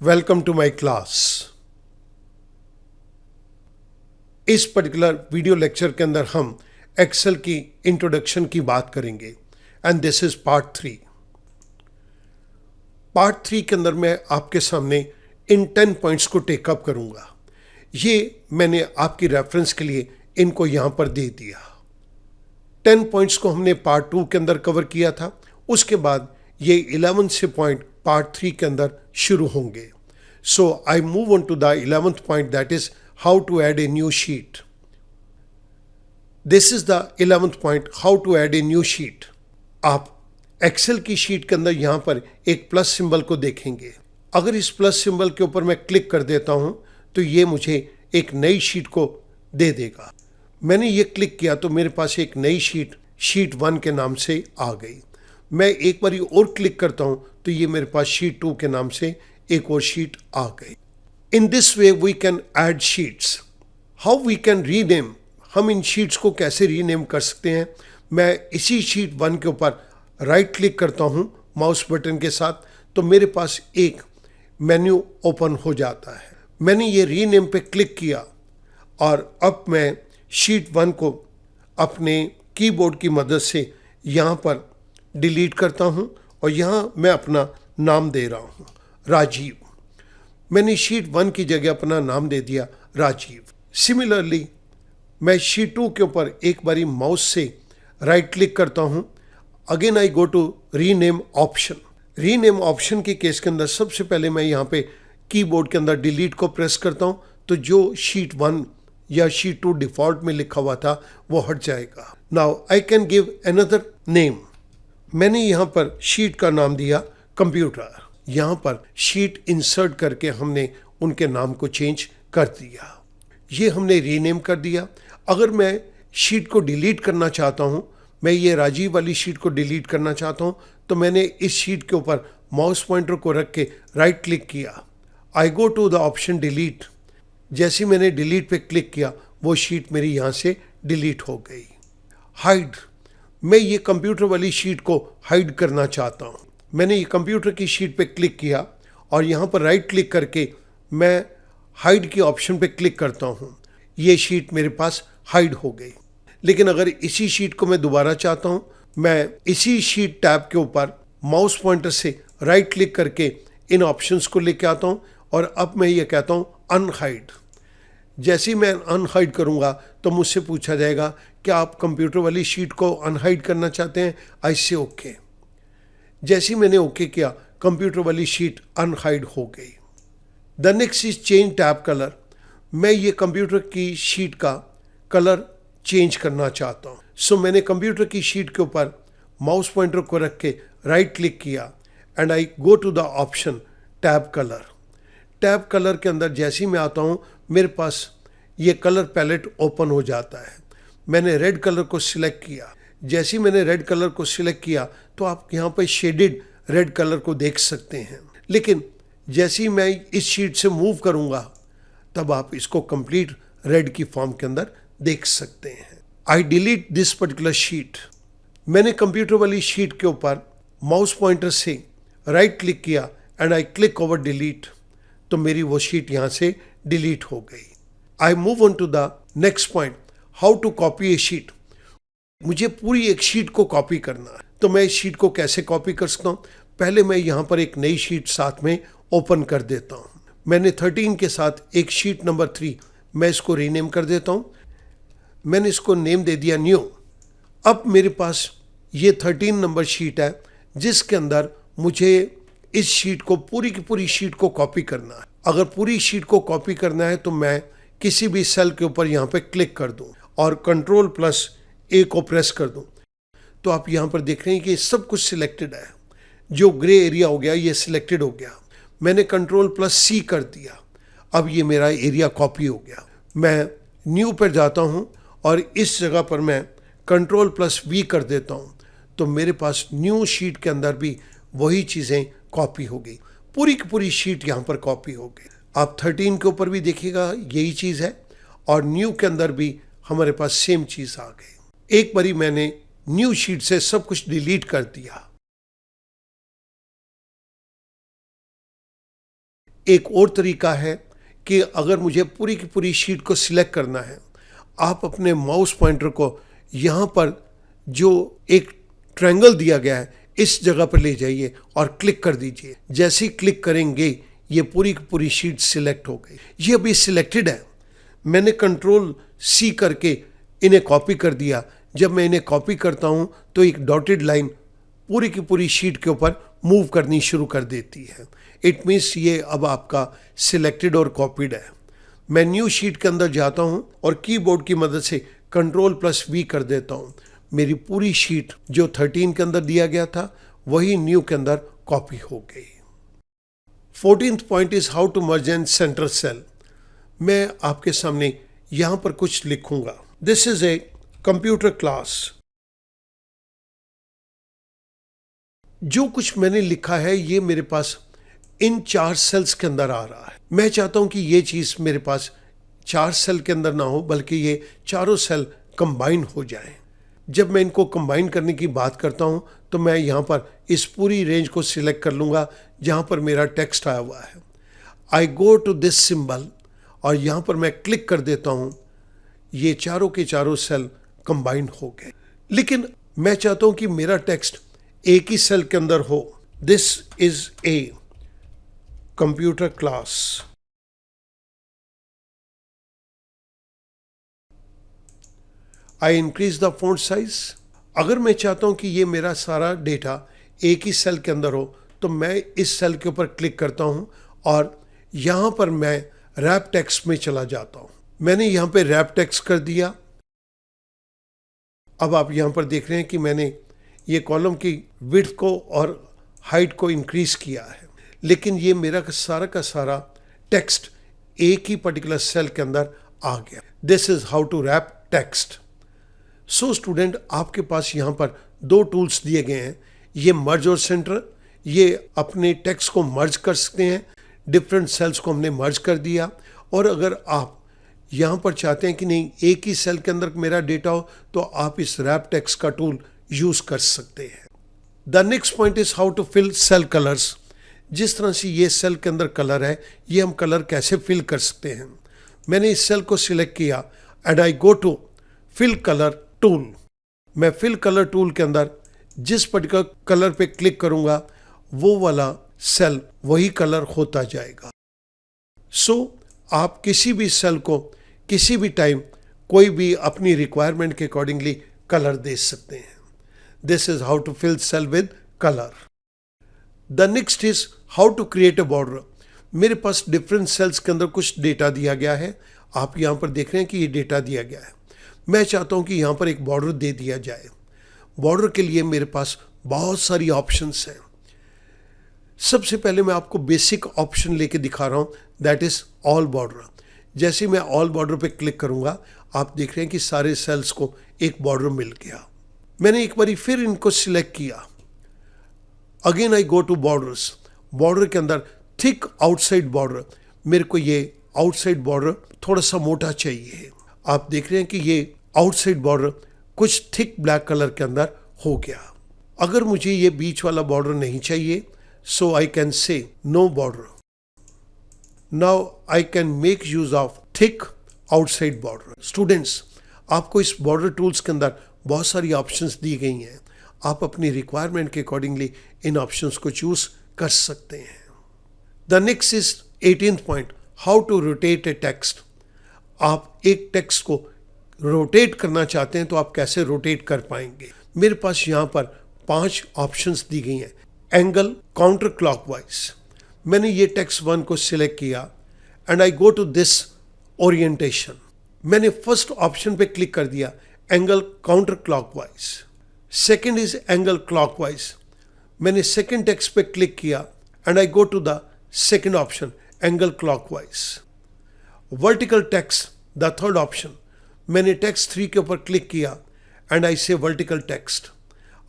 Welcome to my class. इस particular video lecture के अंदर हम एक्सेल की इंट्रोडक्शन की बात करेंगे and this is part 3। Part 3 के अंदर मैं आपके सामने इन 10 पॉइंट्स को टेकअप करूंगा। ये मैंने आपकी रेफरेंस के लिए इनको यहां पर दे दिया। 10 पॉइंट्स को हमने पार्ट 2 के अंदर कवर किया था। उसके बाद ये 11 से पॉइंट पार्ट 3 के अंदर शुरू होंगे। So I move on to the 11th point, that is how to add a new sheet. This is the 11th point, how to add a new sheet. आप एक्सेल की शीट के अंदर यहाँ पर एक प्लस सिंबल को देखेंगे। अगर इस प्लस सिंबल के ऊपर मैं क्लिक कर देता हूँ तो ये मुझे एक नई शीट को दे देगा। मैंने ये क्लिक किया तो मेरे पास एक नई शीट 1 के नाम से आ गई। मैं एक बारी और क्लिक करता हूँ तो ये मेरे पास शीट 2 के नाम से एक और शीट आ गई। In this way we can add sheets. How we can rename, हम इन शीट्स को कैसे रीनेम कर सकते हैं। मैं इसी शीट 1 के ऊपर राइट क्लिक करता हूं माउस बटन के साथ तो मेरे पास एक मेन्यू ओपन हो जाता है। मैंने ये रीनेम पे क्लिक किया और अब मैं शीट 1 को अपने कीबोर्ड की मदद से यहाँ पर डिलीट करता हूँ और यहाँ मैं अपना नाम दे रहा हूँ राजीव। मैंने शीट 1 की जगह अपना नाम दे दिया राजीव। सिमिलरली मैं शीट 2 के ऊपर एक बारी माउस से राइट क्लिक करता हूं। Again I go to rename option. Rename option के केस के अंदर सबसे पहले मैं यहां पे कीबोर्ड के अंदर डिलीट को प्रेस करता हूं तो जो शीट 1 या शीट 2 डिफॉल्ट में लिखा हुआ था वो हट जाएगा। Now I can give another name. मैंने यहां पर शीट का नाम दिया कंप्यूटर। यहाँ पर शीट इंसर्ट करके हमने उनके नाम को चेंज कर दिया। ये हमने रीनेम कर दिया। अगर मैं शीट को डिलीट करना चाहता हूँ, मैं ये राजीव वाली शीट को डिलीट करना चाहता हूँ तो मैंने इस शीट के ऊपर माउस पॉइंटर को रख के राइट क्लिक किया। I go to the option delete. जैसे मैंने डिलीट पे क्लिक किया वो शीट मेरी यहाँ से डिलीट हो गई। हाइड, मैं ये कंप्यूटर वाली शीट को हाइड करना चाहता हूँ। मैंने ये कंप्यूटर की शीट पे क्लिक किया और यहाँ पर राइट क्लिक करके मैं हाइड की ऑप्शन पे क्लिक करता हूँ। ये शीट मेरे पास हाइड हो गई। लेकिन अगर इसी शीट को मैं दोबारा चाहता हूँ, मैं इसी शीट टैब के ऊपर माउस पॉइंटर से राइट क्लिक करके इन ऑप्शंस को लेके आता हूँ और अब मैं ये कहता हूँ अनहाइड। जैसे ही मैं अनहाइड करूँगा तो मुझसे पूछा जाएगा क्या आप कंप्यूटर वाली शीट को अनहाइड करना चाहते हैं। आई से ओके। जैसे ही मैंने ओके किया कंप्यूटर वाली शीट अनहाइड हो गई। The next is change tab colour. मैं ये कंप्यूटर की शीट का कलर चेंज करना चाहता हूँ। सो मैंने कंप्यूटर की शीट के ऊपर माउस पॉइंटर को रख के राइट क्लिक किया and I go to the option tab colour. Tab colour के अंदर जैसे ही मैं आता हूँ मेरे पास ये कलर पैलेट ओपन हो जाता है। मैंने रेड कलर को सिलेक्ट किया। जैसे ही मैंने रेड कलर को सिलेक्ट किया तो आप यहाँ पर शेडेड रेड कलर को देख सकते हैं। लेकिन जैसे ही मैं इस शीट से मूव करूँगा तब आप इसको कंप्लीट रेड की फॉर्म के अंदर देख सकते हैं। I delete this particular sheet. मैंने कंप्यूटर वाली शीट के ऊपर माउस पॉइंटर से राइट क्लिक किया and I click over delete तो मेरी वो शीट यहाँ से डिलीट हो गई। I move on to the next point, how to copy a sheet. मुझे पूरी एक शीट को कॉपी करना है तो मैं इस शीट को कैसे कॉपी कर सकता हूँ। पहले मैं यहाँ पर एक नई शीट साथ में ओपन कर देता हूँ। मैंने 13 के साथ एक शीट नंबर 3 मैं इसको रीनेम कर देता हूँ। मैंने इसको नेम दे दिया न्यू। अब मेरे पास ये 13 नंबर शीट है जिसके अंदर मुझे इस शीट को पूरी की पूरी शीट को कॉपी करना है। अगर पूरी शीट को कॉपी करना है तो मैं किसी भी सेल के ऊपर यहाँ पे क्लिक कर दूँ और Ctrl+A को प्रेस कर दूं तो आप यहाँ पर देख रहे हैं कि सब कुछ सिलेक्टेड है। जो ग्रे एरिया हो गया ये सिलेक्टेड हो गया। मैंने Ctrl+C कर दिया। अब ये मेरा एरिया कॉपी हो गया। मैं न्यू पर जाता हूँ और इस जगह पर मैं Ctrl+V कर देता हूँ तो मेरे पास न्यू शीट के अंदर भी वही चीज़ें कॉपी हो गई। पूरी की पूरी शीट यहाँ पर कॉपी हो गई। आप 13 के ऊपर भी देखिएगा यही चीज़ है और न्यू के अंदर भी हमारे पास सेम चीज़ आ गई। एक बारी मैंने न्यू शीट से सब कुछ डिलीट कर दिया। एक और तरीका है कि अगर मुझे पूरी की पूरी शीट को सिलेक्ट करना है, आप अपने माउस पॉइंटर को यहाँ पर जो एक ट्रायंगल दिया गया है इस जगह पर ले जाइए और क्लिक कर दीजिए। जैसे ही क्लिक करेंगे ये पूरी की पूरी शीट सिलेक्ट हो गई। ये अभी सिलेक्टेड है। मैंने कंट्रोल C करके इन्हें कॉपी कर दिया। जब मैं इन्हें कॉपी करता हूँ तो एक डॉटेड लाइन पूरी की पूरी शीट के ऊपर मूव करनी शुरू कर देती है। इट मीन्स ये अब आपका सिलेक्टेड और कॉपीड है। मैं न्यू शीट के अंदर जाता हूँ और कीबोर्ड की मदद से Ctrl+V कर देता हूँ। मेरी पूरी शीट जो 13 के अंदर दिया गया था वही न्यू के अंदर कॉपी हो गई। 14th point is how to merge and centre cell. मैं आपके सामने यहां पर कुछ लिखूंगा। This is a computer class. जो कुछ मैंने लिखा है ये मेरे पास इन 4 सेल्स के अंदर आ रहा है। मैं चाहता हूं कि ये चीज मेरे पास 4 सेल के अंदर ना हो बल्कि ये चारों सेल कंबाइन हो जाए। जब मैं इनको कंबाइन करने की बात करता हूं तो मैं यहां पर इस पूरी रेंज को सिलेक्ट कर लूंगा जहां पर मेरा टेक्स्ट आया हुआ है। आई गो टू दिस सिंबल और यहां पर मैं क्लिक कर देता हूं। ये चारों के चारों सेल कंबाइन हो गए। लेकिन मैं चाहता हूं कि मेरा टेक्स्ट एक ही सेल के अंदर हो। This is a computer class. I increase the font size. अगर मैं चाहता हूं कि ये मेरा सारा डेटा एक ही सेल के अंदर हो तो मैं इस सेल के ऊपर क्लिक करता हूं और यहां पर मैं रैप टेक्स्ट में चला जाता हूं। मैंने यहां पे रैप टेक्स्ट कर दिया। अब आप यहां पर देख रहे हैं कि मैंने ये कॉलम की विड्थ को और हाइट को इंक्रीज किया है, लेकिन ये मेरा सारा का सारा टेक्स्ट एक ही पर्टिकुलर सेल के अंदर आ गया। This is how to wrap text. So student, आपके पास यहाँ पर 2 टूल्स दिए गए हैं। ये मर्ज और सेंटर, ये अपने टेक्स्ट को मर्ज कर सकते हैं। डिफरेंट सेल्स को हमने मर्ज कर दिया। और अगर आप यहाँ पर चाहते हैं कि नहीं एक ही सेल के अंदर मेरा डेटा हो तो आप इस रैप टेक्स्ट का टूल यूज कर सकते हैं। The next point is how to fill cell colours. जिस तरह से ये सेल के अंदर कलर है, ये हम कलर कैसे फिल कर सकते हैं। मैंने इस सेल को सिलेक्ट किया and I go to fill colour tool. मैं फिल कलर टूल के अंदर जिस पर्टिकुलर कलर पे क्लिक करूंगा वो वाला सेल वही कलर होता जाएगा। सो आप किसी भी सेल को किसी भी टाइम कोई भी अपनी रिक्वायरमेंट के अकॉर्डिंगली कलर दे सकते हैं। This is how to fill cell with colour. The next is how to create a border. मेरे पास डिफरेंट सेल्स के अंदर कुछ डेटा दिया गया है। आप यहां पर देख रहे हैं कि ये डेटा दिया गया है। मैं चाहता हूं कि यहां पर एक बॉर्डर दे दिया जाए। बॉर्डर के लिए मेरे पास बहुत सारी ऑप्शंस हैं। सबसे पहले मैं आपको बेसिक ऑप्शन लेके दिखा रहा हूं, दैट इज ऑल बॉर्डर। जैसे मैं ऑल बॉर्डर पे क्लिक करूंगा आप देख रहे हैं कि सारे सेल्स को एक बॉर्डर मिल गया। मैंने एक बारी फिर इनको सिलेक्ट किया। Again I go to borders. Border के अंदर थिक आउटसाइड बॉर्डर। मेरे को ये आउटसाइड बॉर्डर थोड़ा सा मोटा चाहिए। आप देख रहे हैं कि ये आउटसाइड बॉर्डर कुछ थिक ब्लैक कलर के अंदर हो गया। अगर मुझे ये बीच वाला बॉर्डर नहीं चाहिए so I can say no border. Now I can make use of thick outside border. Students, आपको इस बॉर्डर टूल्स के अंदर बहुत सारी ऑप्शंस दी गई हैं। आप अपनी रिक्वायरमेंट के अकॉर्डिंगली इन ऑप्शंस को चूज कर सकते हैं। The next is 18th point, how to rotate a text. आप एक टेक्स्ट को रोटेट करना चाहते हैं तो आप कैसे रोटेट कर पाएंगे। मेरे पास यहाँ पर 5 ऑप्शंस दी गई हैं। Angle counter clockwise. मैंने ये टेक्स्ट 1 को सिलेक्ट किया and I go to this orientation. मैंने फर्स्ट ऑप्शन पे क्लिक कर दिया, angle counter clockwise. Second is angle clockwise. मैंने सेकेंड टेक्स्ट पे क्लिक किया and I go to the second option, angle clockwise. Vertical text, the third option. मैंने text 3 के ऊपर क्लिक किया एंड आई से वर्टिकल टेक्स्ट।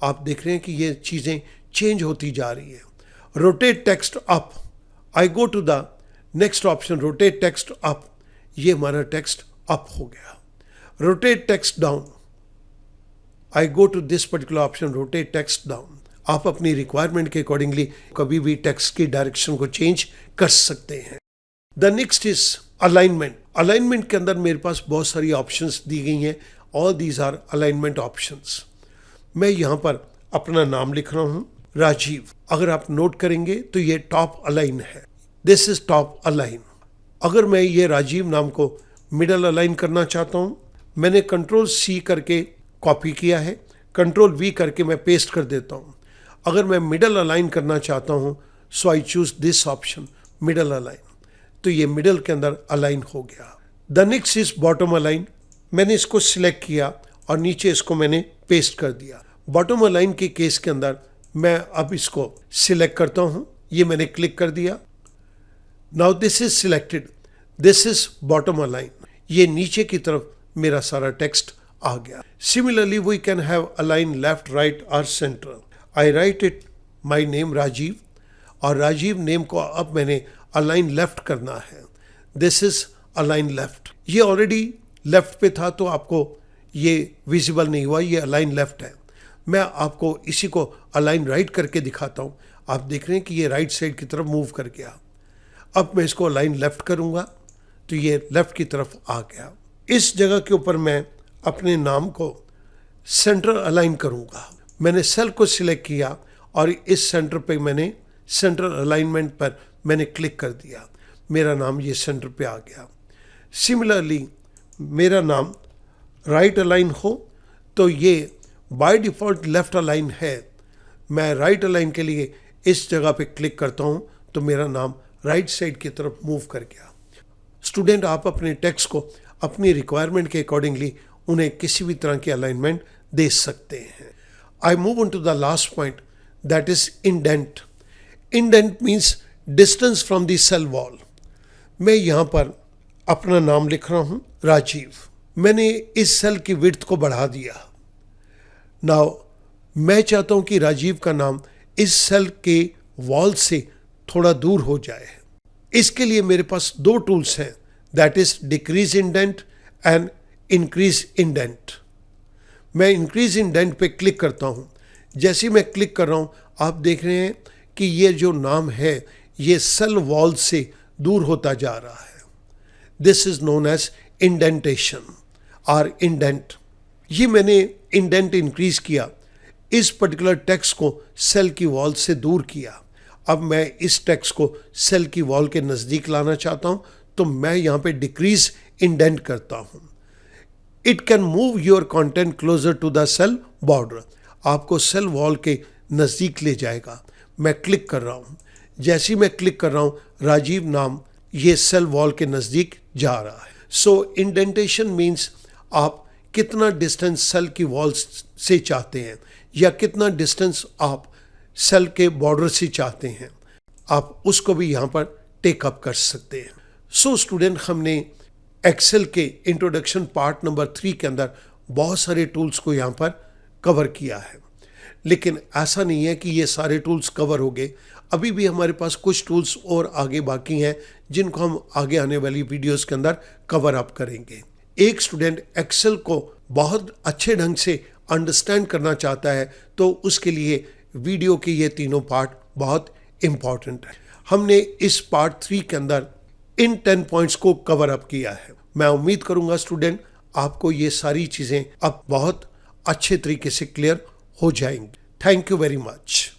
आप देख रहे हैं कि ये चीज़ें चेंज होती जा रही है। Rotate text up. I go to the next option, rotate text up. ये हमारा टेक्स्ट अप हो गया। Rotate text down. I go to this particular option, rotate text down. आप अपनी रिक्वायरमेंट के अकॉर्डिंगली कभी भी टेक्स्ट की डायरेक्शन को चेंज कर सकते हैं। The next is alignment. Alignment के अंदर मेरे पास बहुत सारी ऑप्शंस दी गई हैं। All these are alignment options. मैं यहाँ पर अपना नाम लिख रहा हूँ, राजीव। अगर आप नोट करेंगे तो ये टॉप अलाइन है, दिस इज टॉप अलाइन। अगर मैं ये राजीव नाम को मिडल अलाइन करना चाहता हूँ, मैंने कंट्रोल C करके कॉपी किया है, कंट्रोल V करके मैं पेस्ट कर देता हूँ। अगर मैं मिडल अलाइन करना चाहता हूँ, so I choose this option, middle align. तो ये मिडल के अंदर अलाइन हो गया। The next is bottom align. मैंने इसको सिलेक्ट किया और नीचे इसको मैंने पेस्ट कर दिया। बॉटम अलाइन के केस के अंदर मैं अब इसको सिलेक्ट करता हूँ, ये मैंने क्लिक कर दिया। Now this is selected, this is bottom align. ये नीचे की तरफ मेरा सारा टेक्स्ट आ गया। Similarly we can have align left, right और centre. I write it my name Rajiv, और राजीव नेम को अब मैंने अलाइन लेफ्ट करना है। This is align left. ये ऑलरेडी लेफ्ट पे था तो आपको ये विजिबल नहीं हुआ, ये अलाइन लेफ्ट है। मैं आपको इसी को अलाइन राइट करके दिखाता हूँ। आप देख रहे हैं कि ये राइट साइड की तरफ मूव कर गया। अब मैं इसको अलाइन लेफ्ट करूँगा तो ये लेफ्ट की तरफ आ गया। इस जगह के ऊपर मैं अपने नाम को सेंटर अलाइन करूँगा। मैंने सेल को सिलेक्ट किया और इस सेंटर पे मैंने सेंटर अलाइनमेंट पर मैंने क्लिक कर दिया। मेरा नाम ये सेंटर पे आ गया। सिमिलरली मेरा नाम राइट अलाइन हो तो ये बाय डिफ़ॉल्ट लेफ्ट अलाइन है। मैं राइट अलाइन के लिए इस जगह पे क्लिक करता हूँ तो मेरा नाम राइट साइड की तरफ मूव कर गया। स्टूडेंट, आप अपने टेक्स्ट को अपनी रिक्वायरमेंट के अकॉर्डिंगली उन्हें किसी भी तरह की अलाइनमेंट दे सकते हैं। I move on to the last point, that is indent. Indent means distance from the cell wall. मैं यहाँ पर अपना नाम लिख रहा हूँ, राजीव। मैंने इस सेल की विड्थ को बढ़ा दिया। नाउ मैं चाहता हूँ कि राजीव का नाम इस सेल के वॉल से थोड़ा दूर हो जाए। इसके लिए मेरे पास दो टूल्स हैं, that is decrease indent and increase indent. मैं इंक्रीज इंडेंट पे क्लिक करता हूँ। जैसे ही मैं क्लिक कर रहा हूँ आप देख रहे हैं कि ये जो नाम है ये सेल वॉल से दूर होता जा रहा है। This is known as indentation और इंडेंट। ये मैंने इंडेंट इंक्रीज किया, इस पर्टिकुलर टेक्स्ट को सेल की वॉल से दूर किया। अब मैं इस टेक्स्ट को सेल की वॉल के नज़दीक लाना चाहता हूँ तो मैं यहाँ पे डिक्रीज इंडेंट करता हूँ। It can move your content closer to the cell border. आपको सेल वॉल के नज़दीक ले जाएगा। मैं क्लिक कर रहा हूँ। जैसे ही मैं क्लिक कर रहा हूँ राजीव नाम ये सेल वॉल के नज़दीक जा रहा है। सो इंडेंटेशन मीन्स आप कितना डिस्टेंस सेल की वॉल से चाहते हैं या कितना डिस्टेंस आप सेल के बॉर्डर से चाहते हैं, आप उसको भी यहाँ पर टेकअप कर सकते हैं। सो स्टूडेंट, हमने एक्सेल के इंट्रोडक्शन पार्ट नंबर 3 के अंदर बहुत सारे टूल्स को यहाँ पर कवर किया है, लेकिन ऐसा नहीं है कि ये सारे टूल्स कवर हो गए। अभी भी हमारे पास कुछ टूल्स और आगे बाकी हैं जिनको हम आगे आने वाली वीडियोस के अंदर कवर अप करेंगे। एक स्टूडेंट एक्सेल को बहुत अच्छे ढंग से अंडरस्टैंड करना चाहता है तो उसके लिए वीडियो के ये तीनों पार्ट बहुत इम्पॉर्टेंट है। हमने इस पार्ट 3 के अंदर इन 10 पॉइंट्स को कवर अप किया है। मैं उम्मीद करूंगा स्टूडेंट आपको ये सारी चीज़ें अब बहुत अच्छे तरीके से क्लियर हो जाएंगी। Thank you very much.